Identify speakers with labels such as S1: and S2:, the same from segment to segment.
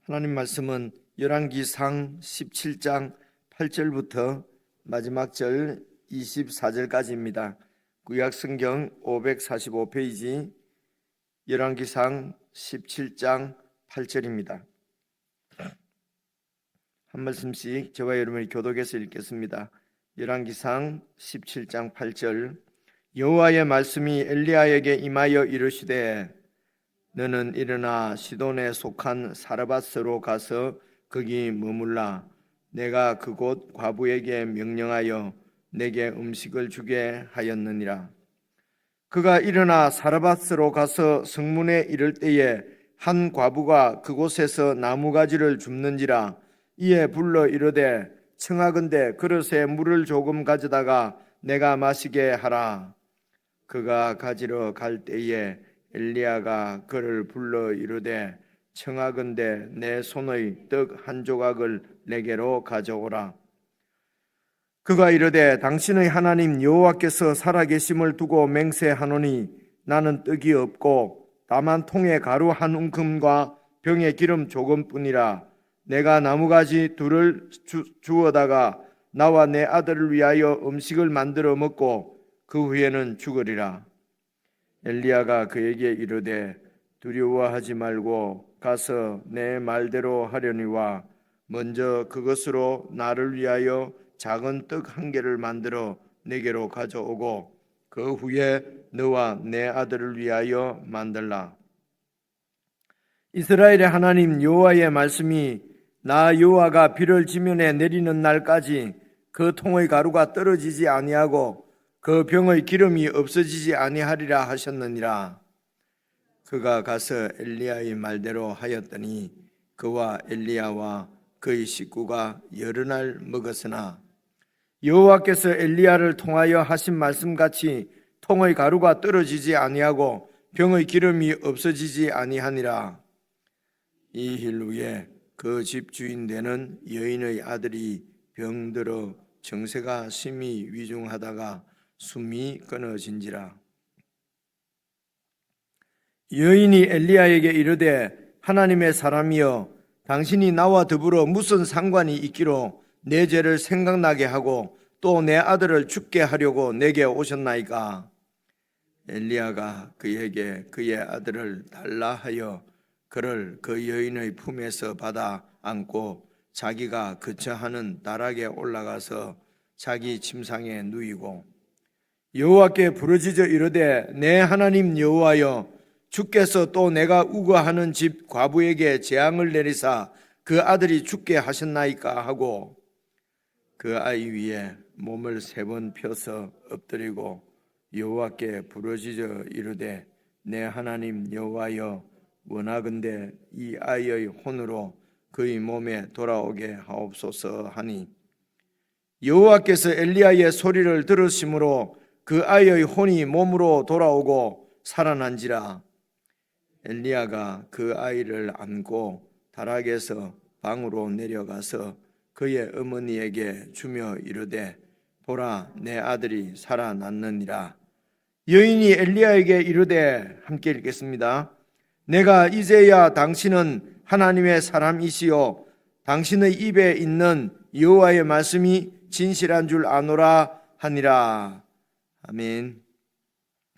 S1: 하나님 말씀은 열왕기상 17장 8절부터 마지막 절 24절까지입니다. 구약성경 545페이지 열왕기상 17장 8절입니다. 한 말씀씩 저와 여러분이 교독해서 읽겠습니다. 열왕기상 17장 8절. 여호와의 말씀이 엘리야에게 임하여 이르시되 너는 일어나 시돈에 속한 사르밧으로 가서 거기 머물라. 내가 그곳 과부에게 명령하여 내게 음식을 주게 하였느니라. 그가 일어나 사르밧으로 가서 성문에 이를 때에 한 과부가 그곳에서 나무가지를 줍는지라. 이에 불러 이르되 청하건대 그릇에 물을 조금 가져다가 내가 마시게 하라. 그가 가지러 갈 때에 엘리야가 그를 불러 이르되 청하건대 내 손의 떡 한 조각을 내게로 가져오라. 그가 이르되 당신의 하나님 여호와께서 살아계심을 두고 맹세하노니 나는 떡이 없고 다만 통에 가루 한 움큼과 병에 기름 조금뿐이라. 내가 나무가지 둘을 주워다가 나와 내 아들을 위하여 음식을 만들어 먹고 그 후에는 죽으리라. 엘리야가 그에게 이르되 두려워하지 말고 가서 내 말대로 하려니와 먼저 그것으로 나를 위하여 작은 떡 한 개를 만들어 내게로 가져오고 그 후에 너와 내 아들을 위하여 만들라. 이스라엘의 하나님 여호와의 말씀이 나 여호와가 비를 지면에 내리는 날까지 그 통의 가루가 떨어지지 아니하고 그 병의 기름이 없어지지 아니하리라 하셨느니라. 그가 가서 엘리야의 말대로 하였더니 그와 엘리야와 그의 식구가 여러 날 먹었으나 여호와께서 엘리야를 통하여 하신 말씀같이 통의 가루가 떨어지지 아니하고 병의 기름이 없어지지 아니하니라. 이 일 후에 그 집 주인 되는 여인의 아들이 병들어 정세가 심히 위중하다가 숨이 끊어진지라. 여인이 엘리야에게 이르되 하나님의 사람이여 당신이 나와 더불어 무슨 상관이 있기로 내 죄를 생각나게 하고 또 내 아들을 죽게 하려고 내게 오셨나이까. 엘리야가 그에게 그의 아들을 달라 하여 그를 그 여인의 품에서 받아 안고 자기가 거처하는 다락에 올라가서 자기 침상에 누이고 여호와께 부르짖어 이르되 내 하나님 여호와여 주께서 또 내가 우거하는 집 과부에게 재앙을 내리사 그 아들이 죽게 하셨나이까 하고 그 아이 위에 몸을 3번 펴서 엎드리고 여호와께 부르짖어 이르되 내 하나님 여호와여 원하건대 이 아이의 혼으로 그의 몸에 돌아오게 하옵소서 하니 여호와께서 엘리야의 소리를 들으심으로 그 아이의 혼이 몸으로 돌아오고 살아난지라. 엘리야가 그 아이를 안고 다락에서 방으로 내려가서 그의 어머니에게 주며 이르되 보라 내 아들이 살아났느니라. 여인이 엘리야에게 이르되 함께 읽겠습니다. 내가 이제야 당신은 하나님의 사람이시요 당신의 입에 있는 여호와의 말씀이 진실한 줄 아노라 하니라. 아멘.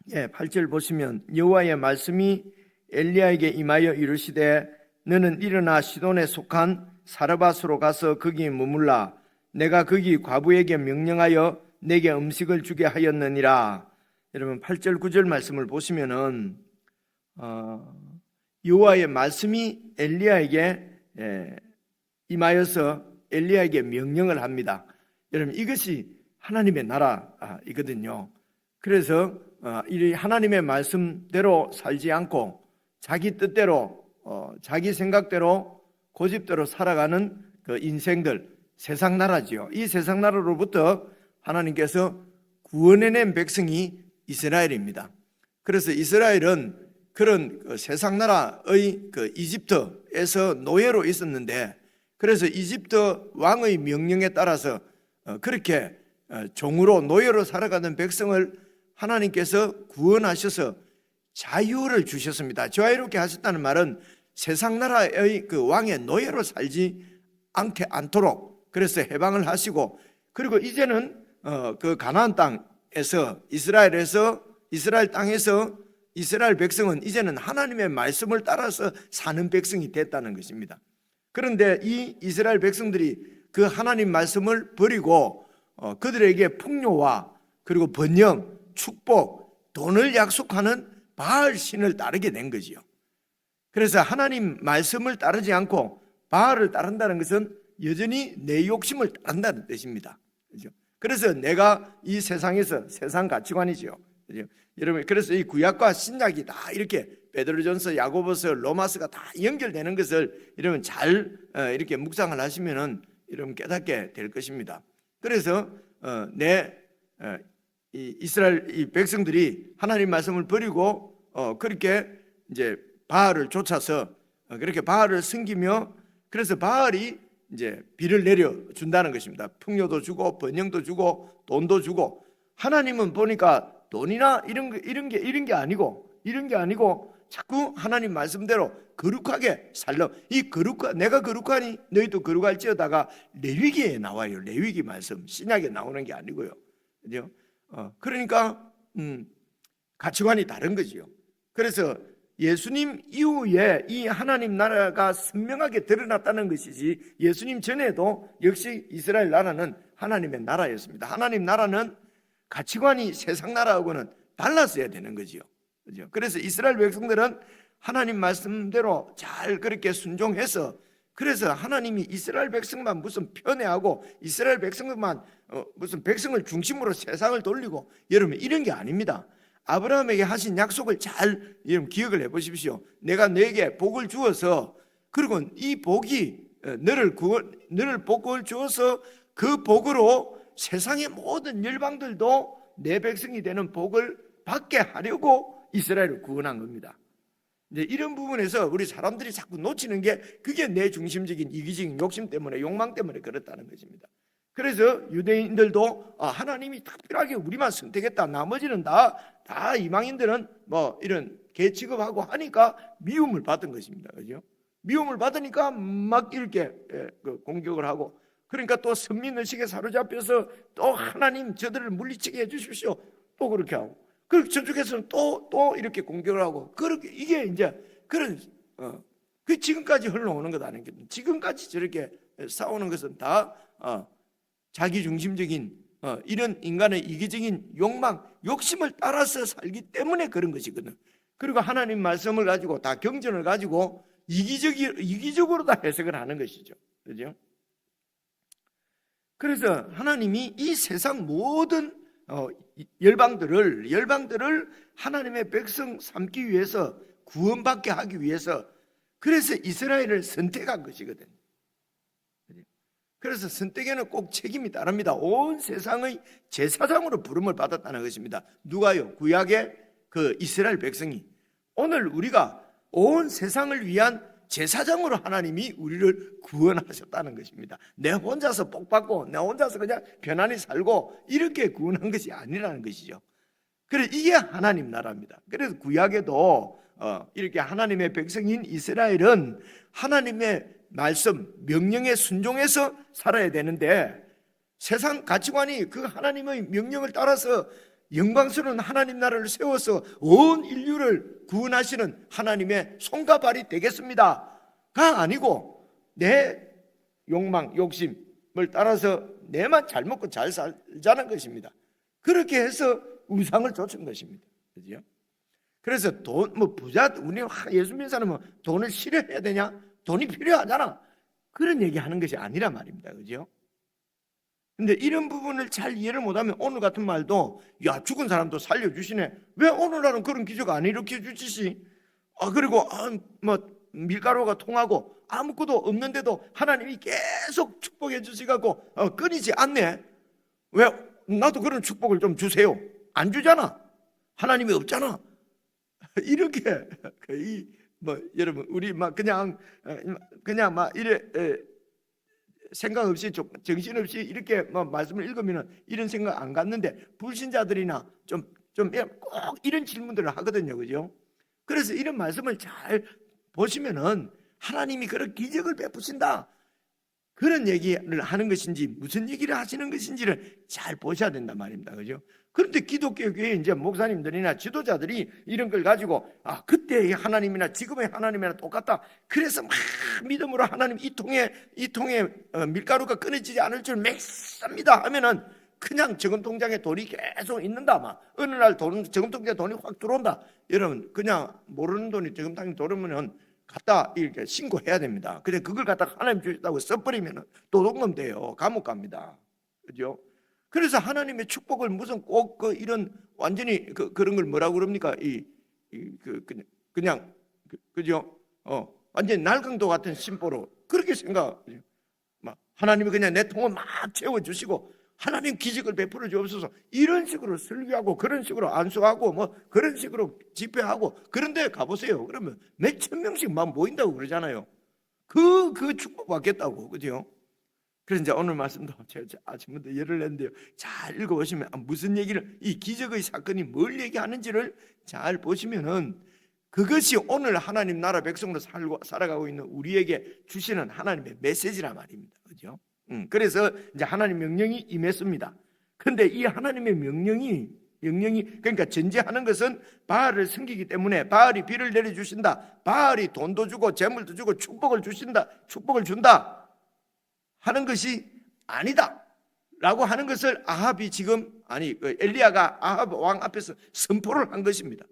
S1: 8절 보시면 여호와의 말씀이 엘리야에게 임하여 이르시되 너는 일어나 시돈에 속한 사르밧으로 가서 거기 머물라. 내가 거기 과부에게 명령하여 내게 음식을 주게 하였느니라. 여러분 8절 9절 말씀을 보시면은 여호와의 말씀이 엘리야에게 임하여서 엘리야에게 명령을 합니다. 여러분 이것이 하나님의 나라이거든요. 그래서 이 하나님의 말씀대로 살지 않고 자기 뜻대로 자기 생각대로 고집대로 살아가는 그 인생들, 세상 나라지요. 이 세상 나라로부터 하나님께서 구원해낸 백성이 이스라엘입니다. 그래서 이스라엘은 그런 세상 나라의 그 이집트에서 노예로 있었는데 그래서 이집트 왕의 명령에 따라서 그렇게 종으로 노예로 살아가는 백성을 하나님께서 구원하셔서 자유를 주셨습니다. 자유롭게 하셨다는 말은 세상 나라의 그 왕의 노예로 살지 않도록 그래서 해방을 하시고, 그리고 이제는 그 가나안 땅에서 이스라엘 땅에서 이스라엘 백성은 이제는 하나님의 말씀을 따라서 사는 백성이 됐다는 것입니다. 그런데 이 이스라엘 백성들이 그 하나님 말씀을 버리고 그들에게 풍요와 그리고 번영, 축복, 돈을 약속하는 바알 신을 따르게 된 거지요. 그래서 하나님 말씀을 따르지 않고 바알을 따른다는 것은 여전히 내 욕심을 따른다는 뜻입니다. 그렇죠? 그래서 내가 이 세상에서 세상 가치관이죠. 그렇죠? 여러분, 그래서 이 구약과 신약이 다 이렇게 베드로전서, 야고보서, 로마서가 다 연결되는 것을 여러분 잘 이렇게 묵상을 하시면은 여러분 깨닫게 될 것입니다. 그래서 이스라엘 이 백성들이 하나님 말씀을 버리고 그렇게 이제 바알을 쫓아서 그렇게 바알을 섬기며, 그래서 바알이 이제 비를 내려 준다는 것입니다. 풍요도 주고 번영도 주고 돈도 주고. 하나님은 보니까 돈이나 이런 게 아니고 자꾸 하나님 말씀대로 거룩하게 살려. 내가 거룩하니 너희도 거룩할지어다가 레위기에 나와요. 레위기 말씀, 신약에 나오는 게 아니고요. 그죠? 그러니까 가치관이 다른 거지요. 그래서 예수님 이후에 이 하나님 나라가 선명하게 드러났다는 것이지, 예수님 전에도 역시 이스라엘 나라는 하나님의 나라였습니다. 하나님 나라는 가치관이 세상 나라하고는 달랐어야 되는 거지요. 그죠? 그래서 이스라엘 백성들은 하나님 말씀대로 잘 그렇게 순종해서, 그래서 하나님이 이스라엘 백성만 무슨 편애하고 이스라엘 백성만 무슨 백성을 중심으로 세상을 돌리고, 여러분 이런 게 아닙니다. 아브라함에게 하신 약속을 잘 여러분 기억을 해보십시오. 내가 너에게 복을 주어서, 그리고 이 복이 너를 복을 주어서 그 복으로 세상의 모든 열방들도 내 백성이 되는 복을 받게 하려고 이스라엘을 구원한 겁니다. 이제 이런 부분에서 우리 사람들이 자꾸 놓치는 게, 그게 내 중심적인 이기적인 욕심 때문에, 욕망 때문에 그렇다는 것입니다. 그래서 유대인들도 하나님이 특별하게 우리만 선택했다, 나머지는 다 이방인들은 뭐 이런 개 취급하고 하니까 미움을 받은 것입니다. 그죠? 미움을 받으니까 막 이렇게 공격을 하고, 그러니까 또 선민의식에 사로잡혀서 또 하나님 저들을 물리치게 해주십시오, 또 그렇게 하고, 그리고 저쪽에서는 또 이렇게 공격을 하고, 그렇게 이게 이제 그런 그 지금까지 흘러오는 것 아니겠습니까? 지금까지 저렇게 싸우는 것은 다 자기 중심적인 이런 인간의 이기적인 욕망, 욕심을 따라서 살기 때문에 그런 것이거든. 그리고 하나님 말씀을 가지고 다 경전을 가지고 이기적으로 다 해석을 하는 것이죠. 그죠? 그래서 하나님이 이 세상 모든 열방들을 하나님의 백성 삼기 위해서, 구원받게 하기 위해서, 그래서 이스라엘을 선택한 것이거든. 그래서 선택에는 꼭 책임이 따릅니다. 온 세상의 제사장으로 부름을 받았다는 것입니다. 누가요? 구약의 그 이스라엘 백성이. 오늘 우리가 온 세상을 위한 제사장으로 하나님이 우리를 구원하셨다는 것입니다. 내 혼자서 복 받고 내 혼자서 그냥 편안히 살고 이렇게 구원한 것이 아니라는 것이죠. 그래서 이게 하나님 나라입니다. 그래서 구약에도 이렇게 하나님의 백성인 이스라엘은 하나님의 말씀, 명령에 순종해서 살아야 되는데, 세상 가치관이 그 하나님의 명령을 따라서 영광스러운 하나님 나라를 세워서 온 인류를 구원하시는 하나님의 손과 발이 되겠습니다가 아니고, 내 욕망, 욕심을 따라서 내만 잘 먹고 잘 살자는 것입니다. 그렇게 해서 우상을 좇은 것입니다. 그죠? 그래서 우리 예수 믿는 사람은 돈을 싫어해야 되냐? 돈이 필요하잖아. 그런 얘기하는 것이 아니란 말입니다. 그죠? 근데 이런 부분을 잘 이해를 못하면 오늘 같은 말도, 야, 죽은 사람도 살려주시네, 왜 오늘날은 그런 기적 안 일으켜 주시지? 그리고 밀가루가 통하고 아무것도 없는데도 하나님이 계속 축복해 주시고 끊이지 않네. 왜 나도 그런 축복을 좀 주세요? 안 주잖아. 하나님이 없잖아. 이렇게 여러분 우리 그냥 이래 생각 없이 정신 없이 이렇게 말씀을 읽으면 이런 생각 안 갖는데, 불신자들이나 좀 꼭 이런 질문들을 하거든요. 그죠? 그래서 이런 말씀을 잘 보시면은 하나님이 그런 기적을 베푸신다, 그런 얘기를 하는 것인지 무슨 얘기를 하시는 것인지를 잘 보셔야 된단 말입니다. 그죠? 그런데 기독교 교회 이제 목사님들이나 지도자들이 이런 걸 가지고 그때의 하나님이나 지금의 하나님이나 똑같다, 그래서 막 믿음으로 하나님 이 통에 밀가루가 끊어지지 않을 줄 믿습니다 하면은 그냥 저금통장에 돈이 계속 있는다. 막 어느 날 저금통장에 돈이 확 들어온다. 여러분, 그냥 모르는 돈이 저금통장에 들어오면은 갖다 이렇게 신고해야 됩니다. 근데 그걸 갖다 하나님 주셨다고 써버리면 도둑놈 돼요. 감옥 갑니다. 그죠? 그래서 하나님의 축복을 무슨 꼭 이런 완전히 그런 걸 뭐라고 그럽니까? 그냥 그죠? 완전히 날강도 같은 심보로 그렇게 생각. 막 하나님이 그냥 내 통을 막 채워주시고 하나님 기적을 베풀어 주옵소서, 이런 식으로 설교하고 그런 식으로 안수하고 뭐 그런 식으로 집회하고 그런데 가보세요. 그러면 몇천 명씩 막 모인다고 그러잖아요. 그 축복 받겠다고. 그죠? 그래서 이제 오늘 말씀도 제가 아침부터 열을 냈는데요, 잘 읽어보시면 무슨 얘기를, 이 기적의 사건이 뭘 얘기하는지를 잘 보시면은 그것이 오늘 하나님 나라 백성으로 살아가고 있는 우리에게 주시는 하나님의 메시지란 말입니다. 그죠? 그래서 이제 하나님 명령이 임했습니다. 그런데 이 하나님의 명령이 그러니까 전제하는 것은 바알을 섬기기 때문에 바알이 비를 내려주신다, 바알이 돈도 주고 재물도 주고 축복을 준다 하는 것이 아니다 라고 하는 것을 아합이 엘리야가 아합 왕 앞에서 선포를 한 것입니다.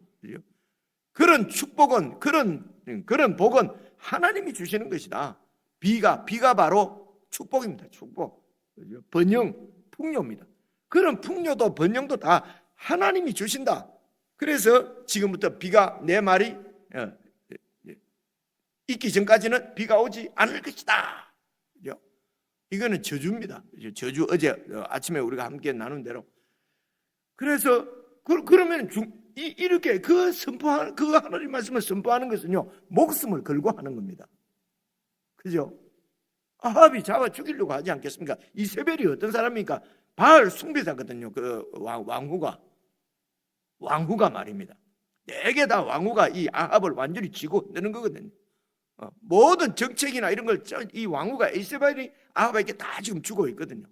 S1: 그런 축복은 그런 복은 하나님이 주시는 것이다. 비가 바로 축복입니다. 축복. 번영, 풍요입니다. 그런 풍요도 번영도 다 하나님이 주신다. 그래서 지금부터 비가 내 말이 있기 전까지는 비가 오지 않을 것이다. 이거는 저주입니다. 저주, 어제 아침에 우리가 함께 나눈 대로. 그래서 그러면 이렇게 그 하나님 말씀을 선포하는 것은요, 목숨을 걸고 하는 겁니다. 그죠? 아합이 잡아 죽이려고 하지 않겠습니까? 이세벨이 어떤 사람입니까? 바알 숭배자거든요. 그 왕후가 말입니다. 4개 다 왕후가 이 아합을 완전히 쥐고 내는 거거든요. 모든 정책이나 이런 걸 이 왕후가 이세벨이 아합에게 다 지금 주고 있거든요.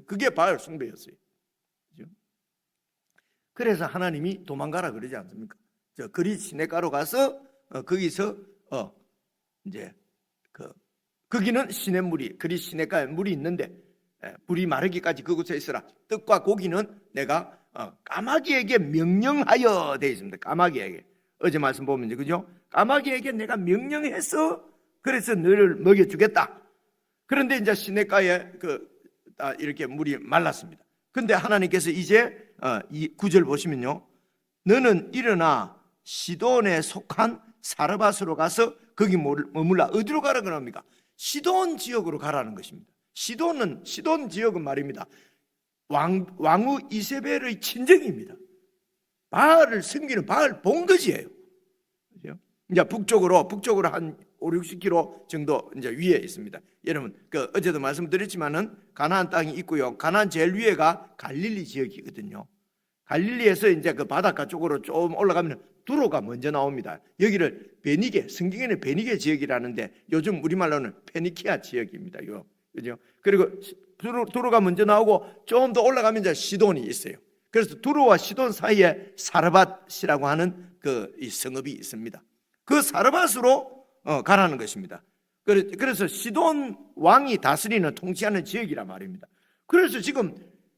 S1: 그게 바알 숭배였어요. 그래서 하나님이 도망가라 그러지 않습니까? 그리 시내가로 가서 거기서 이제 거기는 시냇물이, 그리 시내가에 물이 있는데 물이 마르기까지 그곳에 있으라. 떡과 고기는 내가 까마귀에게 명령하여 되어 있습니다. 까마귀에게. 어제 말씀 보면 이제 그죠? 까마귀에게 내가 명령해서 그래서 너를 먹여주겠다. 그런데 이제 시내가에 이렇게 물이 말랐습니다. 근데 하나님께서 이제 이 9절 보시면요, 너는 일어나 시돈에 속한 사르밧으로 가서 거기 머물라. 어디로 가라고 합니까? 시돈 지역으로 가라는 것입니다. 시돈 지역은 말입니다, 왕후 이세벨의 친정입니다. 바알을 섬기는 바알 본거지예요. 이제 북쪽으로 한 5, 60km 정도 이제 위에 있습니다. 여러분, 어제도 말씀드렸지만은 가나안 땅이 있고요. 가나안 제일 위에가 갈릴리 지역이거든요. 갈릴리에서 이제 그 바닷가 쪽으로 좀 올라가면 두로가 먼저 나옵니다. 여기를 성경에는 베니게 지역이라는데 요즘 우리말로는 페니키아 지역입니다. 그죠? 그리고 두로가 먼저 나오고 좀 더 올라가면 이제 시돈이 있어요. 그래서 두로와 시돈 사이에 사르밧이라고 하는 이 성읍이 있습니다. 그 사르밧으로 가라는 것입니다. 그래서 시돈 왕이 다스리는 통치하는 지역이란 말입니다. 그래서 지금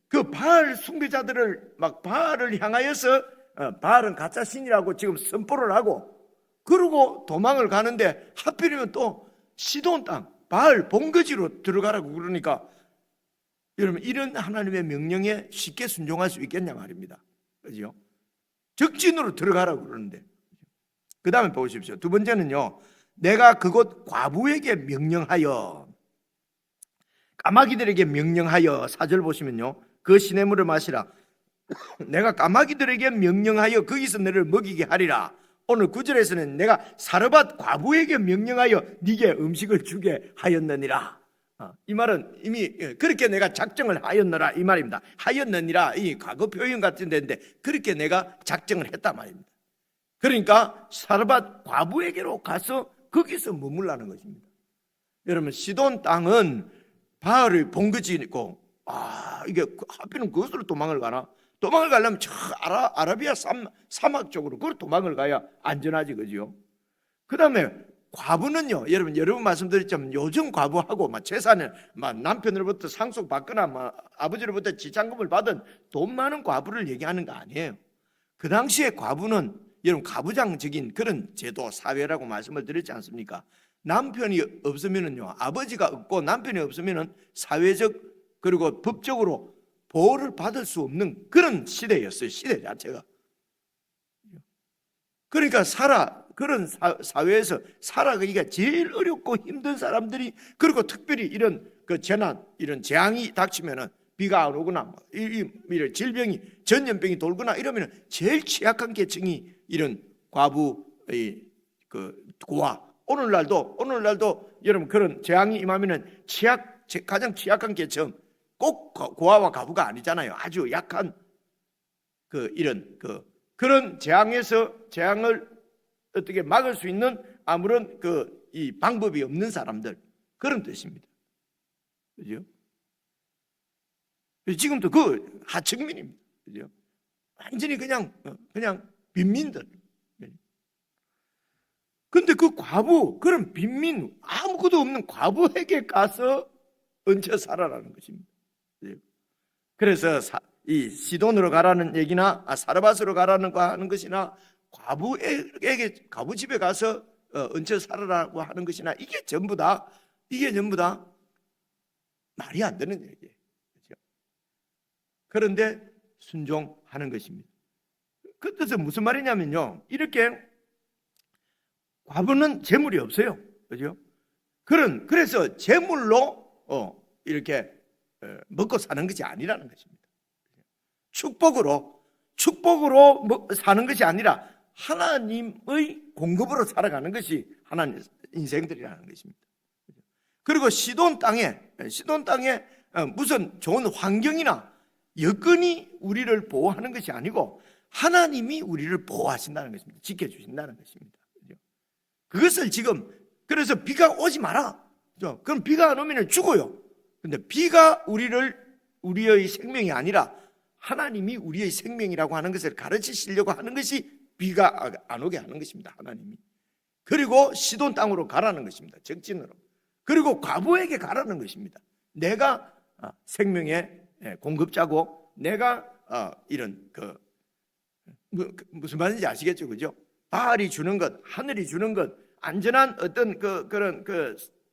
S1: 그 바알 숭배자들을 막 바알을 향하여서 바알은 가짜 신이라고 지금 선포를 하고 그러고 도망을 가는데 하필이면 또 시돈 땅 바알 본거지로 들어가라고 그러니까 여러분, 이런 하나님의 명령에 쉽게 순종할 수 있겠냐 말입니다. 그죠? 적진으로 들어가라고 그러는데. 그 다음에 보십시오. 두 번째는요, 내가 그곳 과부에게 명령하여, 까마귀들에게 명령하여, 4절 보시면요, 그 시냇물을 마시라. 내가 까마귀들에게 명령하여 거기서 너를 먹이게 하리라. 오늘 9절에서는 내가 사르밧 과부에게 명령하여 네게 음식을 주게 하였느니라. 이 말은 이미 그렇게 내가 작정을 하였느라 이 말입니다. 하였느니라 이 과거 표현 같은 데인데 그렇게 내가 작정을 했단 말입니다. 그러니까 사르밧 과부에게로 가서 거기서 머물라는 것입니다. 여러분, 시돈 땅은 바알의 본거지고, 이게 하필은 그것으로 도망을 가나? 도망을 가려면 저 아라비아 사막 쪽으로 그걸 도망을 가야 안전하지, 그죠? 그 다음에 과부는요, 여러분 말씀드렸지만 요즘 과부하고 재산을 남편으로부터 상속받거나 아버지로부터 지참금을 받은 돈 많은 과부를 얘기하는 거 아니에요. 그 당시에 과부는 여러분 가부장적인 그런 제도 사회라고 말씀을 드렸지 않습니까? 남편이 없으면은요, 아버지가 없고 남편이 없으면은 사회적 그리고 법적으로 보호를 받을 수 없는 그런 시대였어요. 시대 자체가. 그러니까 그런 사회에서 살아가기가 제일 어렵고 힘든 사람들이, 그리고 특별히 이런 그 재난, 이런 재앙이 닥치면은, 비가 안 오거나 이런 질병이, 전염병이 돌거나 이러면은 제일 취약한 계층이 이런 과부의 그 고아. 오늘날도 여러분 그런 재앙이 임하면은 가장 취약한 계층, 꼭 고아와 과부가 아니잖아요. 아주 약한 그런 재앙을 어떻게 막을 수 있는 아무런 이 방법이 없는 사람들, 그런 뜻입니다. 그죠? 지금도 그 하층민입니다. 그죠? 완전히 그냥 빈민들. 근데 그 과부, 그런 빈민, 아무것도 없는 과부에게 가서 얹혀 살아라는 것입니다. 그래서 이 시돈으로 가라는 얘기나 사르밧으로 가라는 거 하는 것이나, 과부 집에 가서 얹혀 살아라고 하는 것이나, 이게 전부 다 말이 안 되는 얘기예요. 그렇죠? 그런데 순종하는 것입니다. 그 뜻은 무슨 말이냐면요, 이렇게 과부는 재물이 없어요. 그죠? 그래서 재물로 이렇게 먹고 사는 것이 아니라는 것입니다. 축복으로 사는 것이 아니라 하나님의 공급으로 살아가는 것이 하나님 인생들이라는 것입니다. 그리고 시돈 땅에 무슨 좋은 환경이나 여건이 우리를 보호하는 것이 아니고 하나님이 우리를 보호하신다는 것입니다. 지켜주신다는 것입니다. 그것을 지금, 그래서 비가 오지 마라. 그럼 비가 안 오면 죽어요. 근데 비가 우리의 생명이 아니라 하나님이 우리의 생명이라고 하는 것을 가르치시려고 하는 것이 비가 안 오게 하는 것입니다. 하나님이. 그리고 시돈 땅으로 가라는 것입니다. 적진으로. 그리고 과부에게 가라는 것입니다. 내가 생명의 공급자고, 내가 이런 무슨 말인지 아시겠죠, 그죠? 바알이 주는 것, 하늘이 주는 것, 안전한 어떤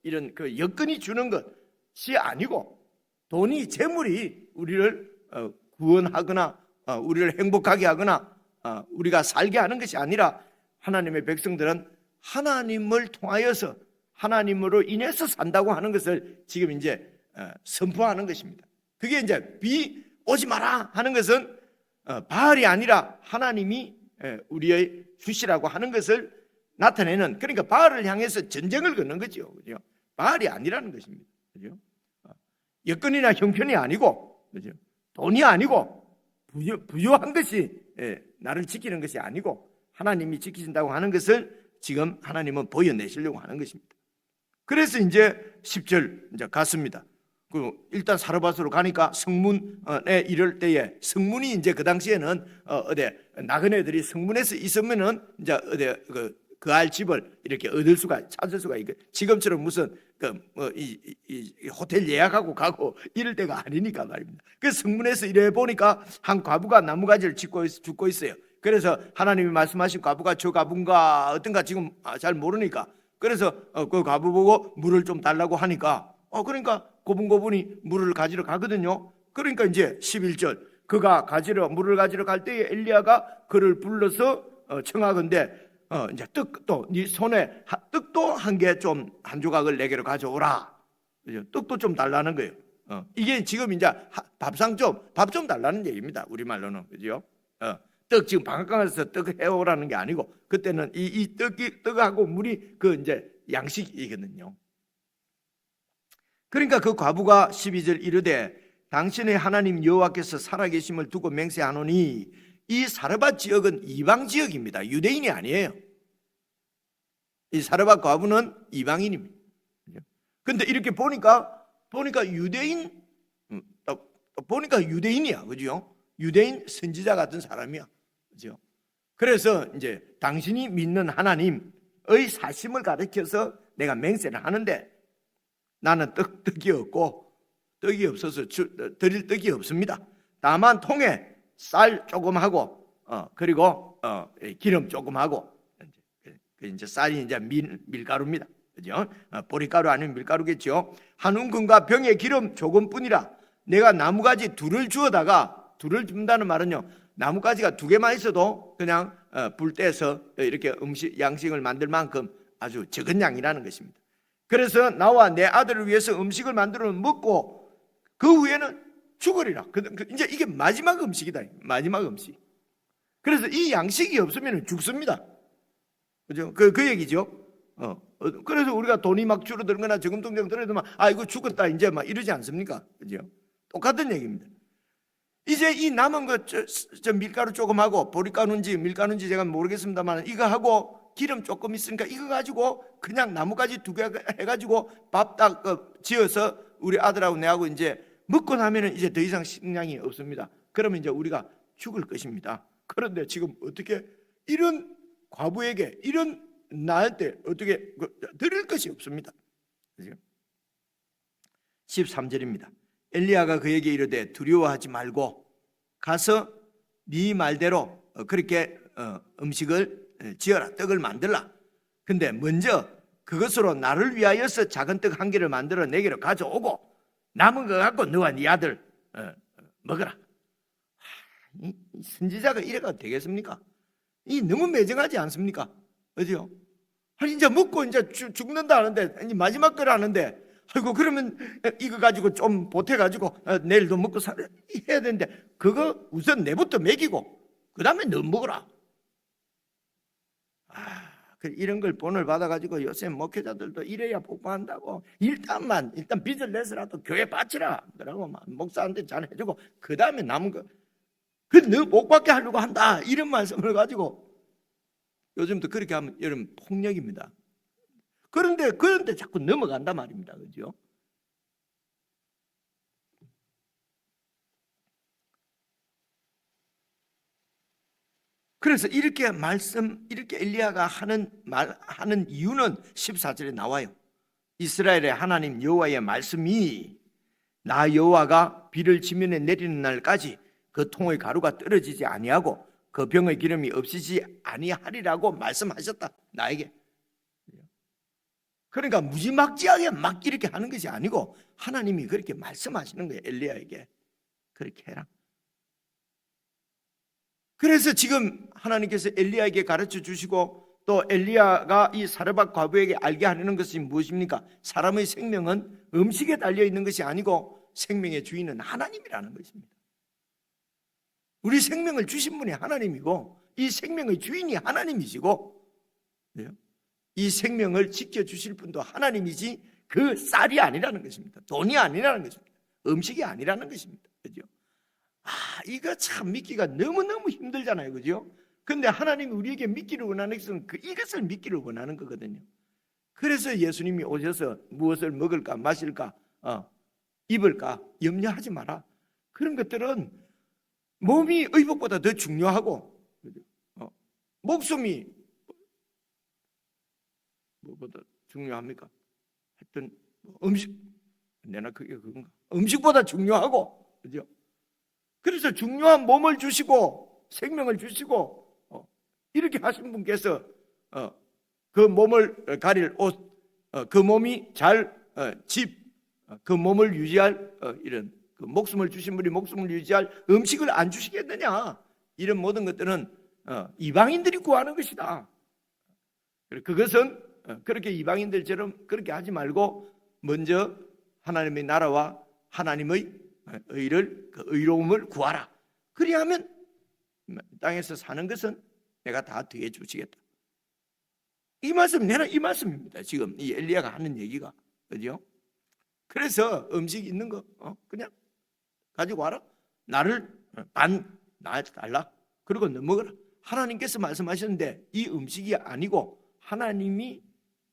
S1: 이런 여건이 주는 것이 아니고, 돈이, 재물이 우리를 구원하거나 우리를 행복하게 하거나 우리가 살게 하는 것이 아니라, 하나님의 백성들은 하나님을 통하여서, 하나님으로 인해서 산다고 하는 것을 지금 이제 선포하는 것입니다. 그게 이제 비 오지 마라 하는 것은 바알이 아니라 하나님이 우리의 주시라고 하는 것을 나타내는, 그러니까 바알을 향해서 전쟁을 거는 거죠. 그죠? 바알이 아니라는 것입니다. 그죠? 여건이나 형편이 아니고, 그죠? 돈이 아니고, 부유한 것이 나를 지키는 것이 아니고 하나님이 지키신다고 하는 것을 지금 하나님은 보여내시려고 하는 것입니다. 그래서 이제 10절 이제 갔습니다. 일단 사르밧으로 가니까 성문에 이를 때에, 성문이 이제 그 당시에는 나그네들이 성문에서 있으면은 이제 그할 집을 이렇게 찾을 수가 있고, 지금처럼 무슨 이 호텔 예약하고 가고 이럴 때가 아니니까 말입니다. 그래서 성문에서 이래 보니까 한 과부가 나무가지를 죽고 있어요. 그래서 하나님이 말씀하신 과부가 저 과부인가 어떤가 지금 잘 모르니까, 그래서 그 과부 보고 물을 좀 달라고 하니까 그러니까 고분고분이 물을 가지러 가거든요. 그러니까 이제 11절, 그가 물을 가지러 갈 때에 엘리야가 그를 불러서 청하건대 이제 떡도 네 손에 떡도 한 조각을 내게로 가져오라. 떡도 좀 달라는 거예요. 이게 지금 이제 밥 좀 달라는 얘기입니다. 우리말로는. 그죠? 떡 지금 방앗간에서 떡 해오라는 게 아니고, 그때는 이 떡하고 물이 이제 양식이거든요. 그러니까 그 과부가 12절 이르되 당신의 하나님 여호와께서 살아계심을 두고 맹세하노니, 이 사르밧 지역은 이방 지역입니다. 유대인이 아니에요. 이 사르밧 과부는 이방인입니다. 근데 이렇게 보니까 유대인, 보니까 유대인이야, 그죠? 유대인 선지자 같은 사람이야, 그죠? 그래서 이제 당신이 믿는 하나님의 사심을 가르쳐서 내가 맹세를 하는데 나는 떡이 없고 떡이 없어서 드릴 떡이 없습니다. 다만 통에 쌀 조금 하고 그리고 기름 조금 하고 이제 쌀이 이제 밀가루입니다. 그죠? 보리가루 아니면 밀가루겠죠. 한 움큼과 병에 기름 조금뿐이라. 내가 나무가지 둘을 주어다가, 둘을 준다는 말은요, 나무가지가 2개만 있어도 그냥 불 떼서 이렇게 양식을 만들 만큼 아주 적은 양이라는 것입니다. 그래서 나와 내 아들을 위해서 음식을 만들어 먹고 그 후에는 죽으리라. 이제 이게 마지막 음식이다. 마지막 음식. 그래서 이 양식이 없으면 죽습니다. 그죠? 그 얘기죠. 그래서 우리가 돈이 막 줄어들거나 저금통장 떨어지면 이거 죽었다 이제 막 이러지 않습니까? 그죠? 똑같은 얘기입니다. 이제 이 남은 거 저 밀가루 조금 하고 보리가루인지 밀가루인지 제가 모르겠습니다만 이거 하고 기름 조금 있으니까 이거 가지고 그냥 나뭇가지 2개 해가지고 밥 딱 지어서 우리 아들하고 내하고 이제 먹고 나면은 이제 더 이상 식량이 없습니다. 그러면 이제 우리가 죽을 것입니다. 그런데 지금 어떻게 이런 과부에게 이런 나한테 어떻게 드릴 것이 없습니다. 13절입니다. 엘리야가 그에게 이르되 두려워하지 말고 가서 네 말대로 그렇게 음식을 지어라, 떡을 만들라. 근데 먼저 그것으로 나를 위하여서 작은 떡 1개를 만들어 내게로 가져오고 남은 거 갖고 너와 네 아들 먹어라. 이 선지자가 이래가 되겠습니까? 이 너무 매정하지 않습니까? 그죠? 아니 이제 먹고 이제 죽는다 하는데 마지막 걸 하는데 아이고 그러면 이거 가지고 좀 보태가지고 내일도 먹고 해야 되는데 그거 우선 내부터 먹이고 그 다음에 너 먹어라. 이런 걸 본을 받아가지고 요새 목회자들도 이래야 복받는다고 일단 빚을 내서라도 교회 바치라 그러고 목사한테 잘 해주고 그 다음에 남은 거 너 복 받게 하려고 한다 이런 말씀을 가지고 요즘도 그렇게 하면 여러분 폭력입니다. 그런데 자꾸 넘어간단 말입니다. 그죠? 그래서 이렇게 엘리야가 하는 이유는 14절에 나와요. 이스라엘의 하나님 여호와의 말씀이 나 여호와가 비를 지면에 내리는 날까지 그 통의 가루가 떨어지지 아니하고 그 병의 기름이 없이지 아니하리라고 말씀하셨다. 나에게. 그러니까 무지막지하게 막 이렇게 하는 것이 아니고 하나님이 그렇게 말씀하시는 거예요. 엘리야에게 그렇게 해라. 그래서 지금 하나님께서 엘리야에게 가르쳐 주시고 또 엘리야가 이 사르밧 과부에게 알게 하려는 것이 무엇입니까? 사람의 생명은 음식에 달려 있는 것이 아니고 생명의 주인은 하나님이라는 것입니다. 우리 생명을 주신 분이 하나님이고 이 생명의 주인이 하나님이시고 이 생명을 지켜주실 분도 하나님이지 그 쌀이 아니라는 것입니다. 돈이 아니라는 것입니다. 음식이 아니라는 것입니다. 그죠? 이거 참 믿기가 너무너무 힘들잖아요. 그죠? 근데 하나님이 우리에게 믿기를 원하는 것은 이것을 믿기를 원하는 거거든요. 그래서 예수님이 오셔서 무엇을 먹을까 마실까 입을까 염려하지 마라. 그런 것들은 몸이 의복보다 더 중요하고 목숨이 뭐보다 중요합니까? 하여튼 그건가? 음식보다 중요하고 그죠? 그래서 중요한 몸을 주시고 생명을 주시고 이렇게 하신 분께서 그 몸을 가릴 옷, 그 몸이 잘 그 몸을 유지할 이런 그 목숨을 주신 분이 목숨을 유지할 음식을 안 주시겠느냐? 이런 모든 것들은 이방인들이 구하는 것이다. 그것은 그렇게 이방인들처럼 그렇게 하지 말고 먼저 하나님의 나라와 하나님의 의를 그 의로움을 구하라. 그리하면 땅에서 사는 것은 내가 다 더해 주시겠다. 이 말씀입니다. 지금 이 엘리야가 하는 얘기가 그죠? 그래서 음식 있는 거 그냥 가지고 와라. 나를 나한테 달라. 그리고 너 먹어라. 하나님께서 말씀하셨는데 이 음식이 아니고 하나님이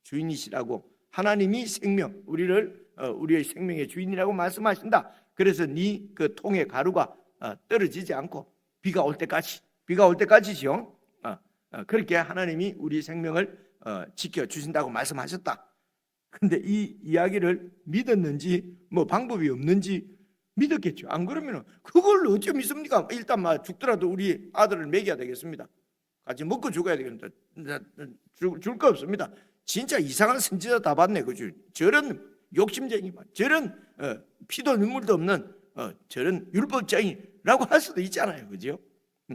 S1: 주인이시라고, 하나님이 생명, 우리의 생명의 주인이라고 말씀하신다. 그래서 네 그 통의 가루가 떨어지지 않고 비가 올 때까지죠. 그렇게 하나님이 우리 생명을 지켜주신다고 말씀하셨다. 근데 이 이야기를 믿었는지 뭐 방법이 없는지 믿었겠죠. 안 그러면 그걸 어찌 믿습니까? 일단 죽더라도 우리 아들을 먹여야 되겠습니다. 같이 먹고 죽어야 되겠습니다. 줄 거 없습니다. 진짜 이상한 선지자 다 봤네. 그죠? 저런 욕심쟁이, 저런 피도 눈물도 없는 저런 율법쟁이라고 할 수도 있잖아요. 그죠?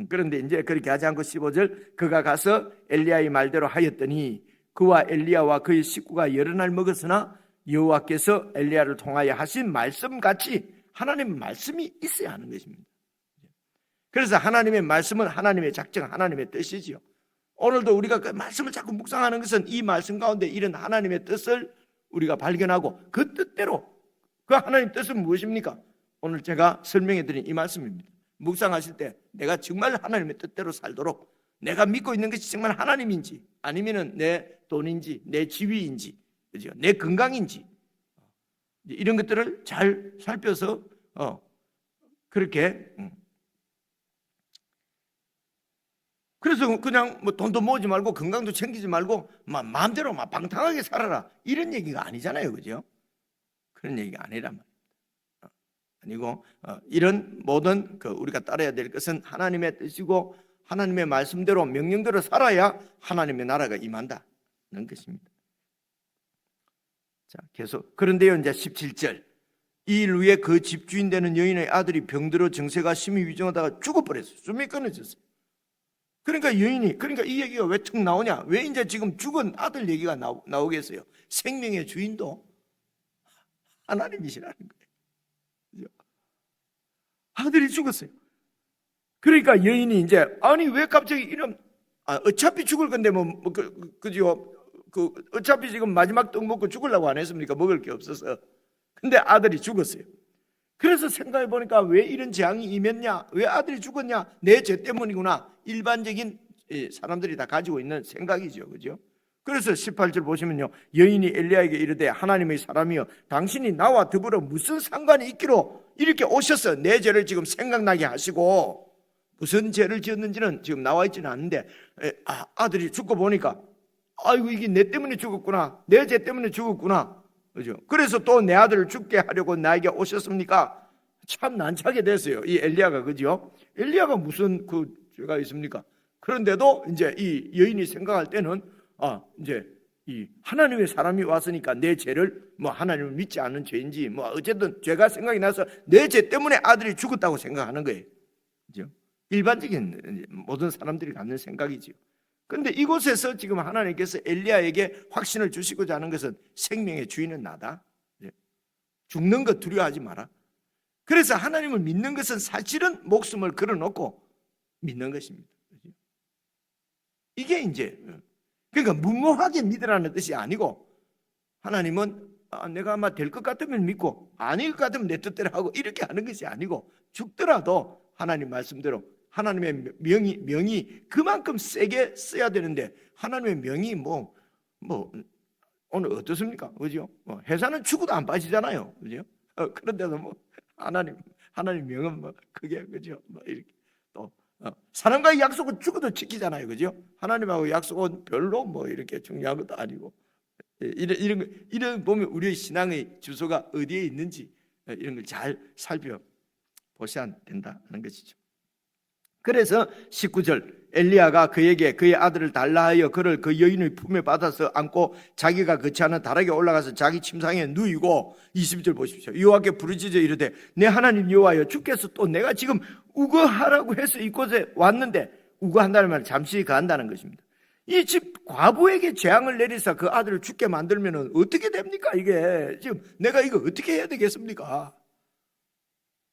S1: 그런데 이제 그렇게 하지 않고 15절, 그가 가서 엘리야의 말대로 하였더니 그와 엘리야와 그의 식구가 여러 날 먹었으나 여호와께서 엘리야를 통하여 하신 말씀같이 하나님의 말씀이 있어야 하는 것입니다. 그래서 하나님의 말씀은 하나님의 작정, 하나님의 뜻이지요. 오늘도 우리가 그 말씀을 자꾸 묵상하는 것은 이 말씀 가운데 이런 하나님의 뜻을 우리가 발견하고 그 뜻대로, 그 하나님의 뜻은 무엇입니까? 오늘 제가 설명해 드린 이 말씀입니다. 묵상하실 때 내가 정말 하나님의 뜻대로 살도록, 내가 믿고 있는 것이 정말 하나님인지 아니면은 내 돈인지 내 지위인지, 그죠? 내 건강인지, 이런 것들을 잘 살펴서 그렇게 그래서 그냥 뭐 돈도 모으지 말고 건강도 챙기지 말고 마음대로 방탕하게 살아라, 이런 얘기가 아니잖아요. 그죠? 그런 얘기가 아니란 말입니다. 아니고 이런 모든 우리가 따라야 될 것은 하나님의 뜻이고 하나님의 말씀대로 명령대로 살아야 하나님의 나라가 임한다는 것입니다. 자, 계속. 그런데요, 이제 17절, 이 일 후에 그 집주인 되는 여인의 아들이 병들어 정세가 심히 위중하다가 죽어버렸어요. 숨이 끊어졌어요. 그러니까 이 얘기가 왜 툭 나오냐? 왜 이제 지금 죽은 아들 얘기가 나오겠어요? 생명의 주인도 하나님이시라는 거예요. 아들이 죽었어요. 그러니까 여인이 이제, 아니 왜 갑자기 이런, 어차피 죽을 건데 그죠? 어차피 지금 마지막 떡 먹고 죽으려고 안 했습니까? 먹을 게 없어서. 근데 아들이 죽었어요. 그래서 생각해 보니까 왜 이런 재앙이 임했냐? 왜 아들이 죽었냐? 내 죄 때문이구나. 일반적인 사람들이 다 가지고 있는 생각이죠. 그죠? 그래서 18절 보시면요, 여인이 엘리야에게 이르되 하나님의 사람이여, 당신이 나와 더불어 무슨 상관이 있기로 이렇게 오셔서 내 죄를 지금 생각나게 하시고, 무슨 죄를 지었는지는 지금 나와 있지는 않는데 아들이 죽고 보니까 아이고 이게 내 때문에 죽었구나, 내 죄 때문에 죽었구나. 그죠? 그래서 또 내 아들을 죽게 하려고 나에게 오셨습니까? 참 난처하게 됐어요, 이 엘리야가. 그죠? 엘리야가 무슨 그 죄가 있습니까? 그런데도 이제 이 여인이 생각할 때는 이제 이 하나님의 사람이 왔으니까 내 죄를 하나님을 믿지 않는 죄인지 어쨌든 죄가 생각이 나서 내 죄 때문에 아들이 죽었다고 생각하는 거예요. 그죠? 일반적인 모든 사람들이 갖는 생각이지요. 그런데 이곳에서 지금 하나님께서 엘리야에게 확신을 주시고자 하는 것은 생명의 주인은 나다. 죽는 것 두려워하지 마라. 그래서 하나님을 믿는 것은 사실은 목숨을 걸어놓고 믿는 것입니다. 이게 이제 그러니까 무모하게 믿으라는 뜻이 아니고, 하나님은 내가 아마 될 것 같으면 믿고 아닐 것 같으면 내 뜻대로 하고 이렇게 하는 것이 아니고, 죽더라도 하나님 말씀대로 하나님의 명이 그만큼 세게 써야 되는데, 하나님의 명이 오늘 어떻습니까? 그죠? 회사는 죽어도 안 빠지잖아요. 그죠? 그런데도 하나님 명은 그게, 그죠? 이렇게 또 사람과의 약속은 죽어도 지키잖아요. 그죠? 하나님하고 약속은 별로 이렇게 중요한 것도 아니고, 이런 보면 우리의 신앙의 주소가 어디에 있는지 이런 걸 잘 살펴보셔야 된다는 것이죠. 그래서 19절, 엘리야가 그에게 그의 아들을 달라 하여 그를 그 여인의 품에 받아서 안고 자기가 거치하는 다락에 올라가서 자기 침상에 누이고, 20절 보십시오. 여호와께 부르짖어 이르되 내 하나님 여호와여, 주께서 또 내가 지금 우거하라고 해서 이곳에 왔는데, 우거한다는 말은 잠시 가한다는 것입니다. 이 집 과부에게 재앙을 내리사 그 아들을 죽게 만들면 어떻게 됩니까? 이게 지금 내가 이거 어떻게 해야 되겠습니까?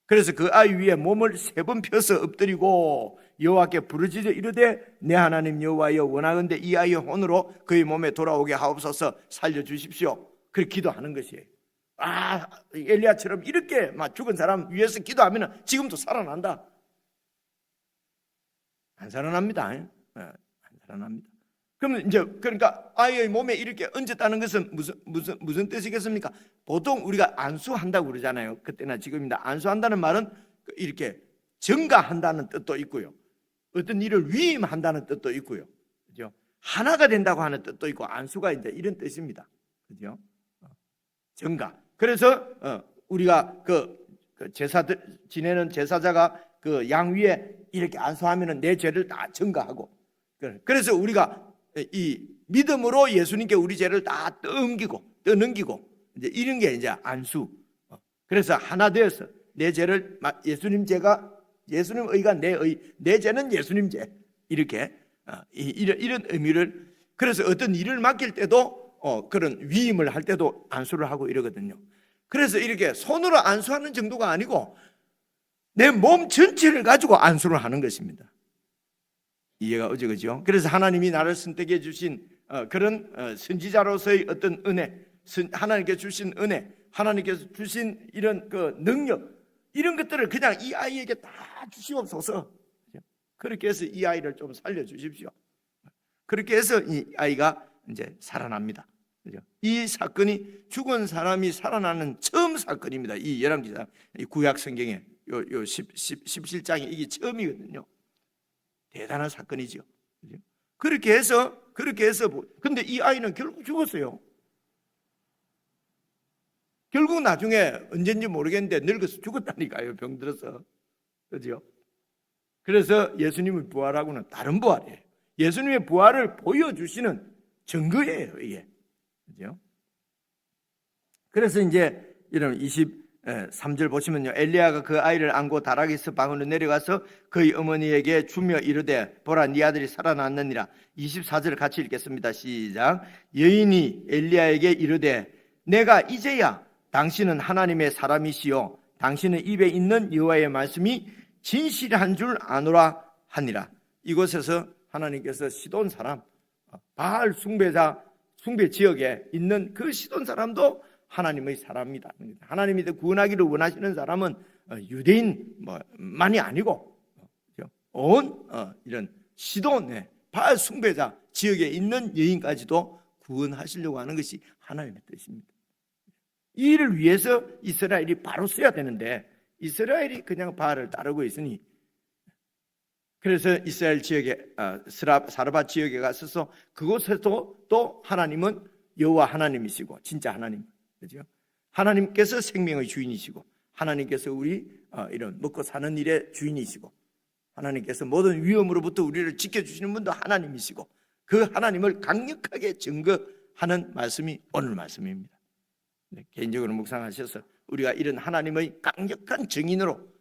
S1: 그래서 그 아이 위에 몸을 3번 펴서 엎드리고 여호와께 부르짖어 이르되 내 하나님 여호와여, 원하건대 이 아이의 혼으로 그의 몸에 돌아오게 하옵소서, 살려주십시오. 그렇게 기도하는 것이에요. 엘리야처럼 이렇게 죽은 사람 위해서 기도하면 지금도 살아난다? 안 살아납니다. 안 살아납니다. 그러면 이제 그러니까 아이의 몸에 이렇게 얹었다는 것은 무슨 뜻이겠습니까? 보통 우리가 안수한다고 그러잖아요. 그때나 지금입니다. 안수한다는 말은 이렇게 증가한다는 뜻도 있고요. 어떤 일을 위임한다는 뜻도 있고요. 그죠? 하나가 된다고 하는 뜻도 있고 안수가 이제 이런 뜻입니다. 그죠? 증가. 그래서 우리가 그 제사들 지내는 제사자가 그 양 위에 이렇게 안수하면은 내 죄를 다 증가하고, 그래서 우리가 이 믿음으로 예수님께 우리 죄를 다 떠넘기고 이제 이런 게 이제 안수. 그래서 하나 되어서 내 죄를 예수님 죄가 예수님 의가 내 의, 내 죄는 예수님 죄, 이렇게 이런 의미를. 그래서 어떤 일을 맡길 때도 그런 위임을 할 때도 안수를 하고 이러거든요. 그래서 이렇게 손으로 안수하는 정도가 아니고 내 몸 전체를 가지고 안수를 하는 것입니다. 이해가 오죠, 그죠? 그래서 하나님이 나를 선택해 주신 그런 선지자로서의 어떤 은혜, 하나님께 주신 은혜, 하나님께서 주신 이런 그 능력, 이런 것들을 그냥 이 아이에게 다 주시옵소서. 그렇게 해서 이 아이를 좀 살려 주십시오. 그렇게 해서 이 아이가 이제 살아납니다. 그죠? 이 사건이 죽은 사람이 살아나는 처음 사건입니다. 이 열왕기상, 이 구약 성경에 요 17장이 이게 처음이거든요. 대단한 사건이죠. 그죠? 그렇게 해서 근데 이 아이는 결국 죽었어요. 결국 나중에 언젠지 모르겠는데 늙어서 죽었다니까요. 병들어서. 그죠? 그래서 예수님의 부활하고는 다른 부활이에요. 예수님의 부활을 보여주시는 증거예요, 이게. 그죠? 그래서 이제 이런 23절 보시면요. 엘리야가 그 아이를 안고 다락에서 방으로 내려가서 그의 어머니에게 주며 이르되 보라 네 아들이 살아났느니라. 24절 같이 읽겠습니다. 시작. 여인이 엘리야에게 이르되 내가 이제야 당신은 하나님의 사람이시요 당신의 입에 있는 여호와의 말씀이 진실한 줄 아노라 하니라. 이곳에서 하나님께서 시돈 사람, 바알 숭배 지역에 있는 그 시돈 사람도 하나님의 사람입니다. 하나님이 구원하기를 원하시는 사람은 유대인만이 아니고 온 이런 시돈 바알 숭배자 지역에 있는 여인까지도 구원하시려고 하는 것이 하나님의 뜻입니다. 이 일을 위해서 이스라엘이 바로 써야 되는데 이스라엘이 그냥 바알을 따르고 있으니, 그래서 이스라엘 지역에 사르밧 지역에 가서 그곳에도 또 하나님은 여호와 하나님이시고 진짜 하나님, 그죠? 하나님께서 생명의 주인이시고 하나님께서 우리 이런 먹고 사는 일의 주인이시고 하나님께서 모든 위험으로부터 우리를 지켜주시는 분도 하나님이시고 그 하나님을 강력하게 증거하는 말씀이 오늘 말씀입니다. 개인적으로 묵상하셔서 우리가 이런 하나님의 강력한 증인으로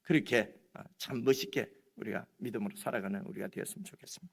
S1: 그렇게 참 멋있게 우리가 믿음으로 살아가는 우리가 되었으면 좋겠습니다.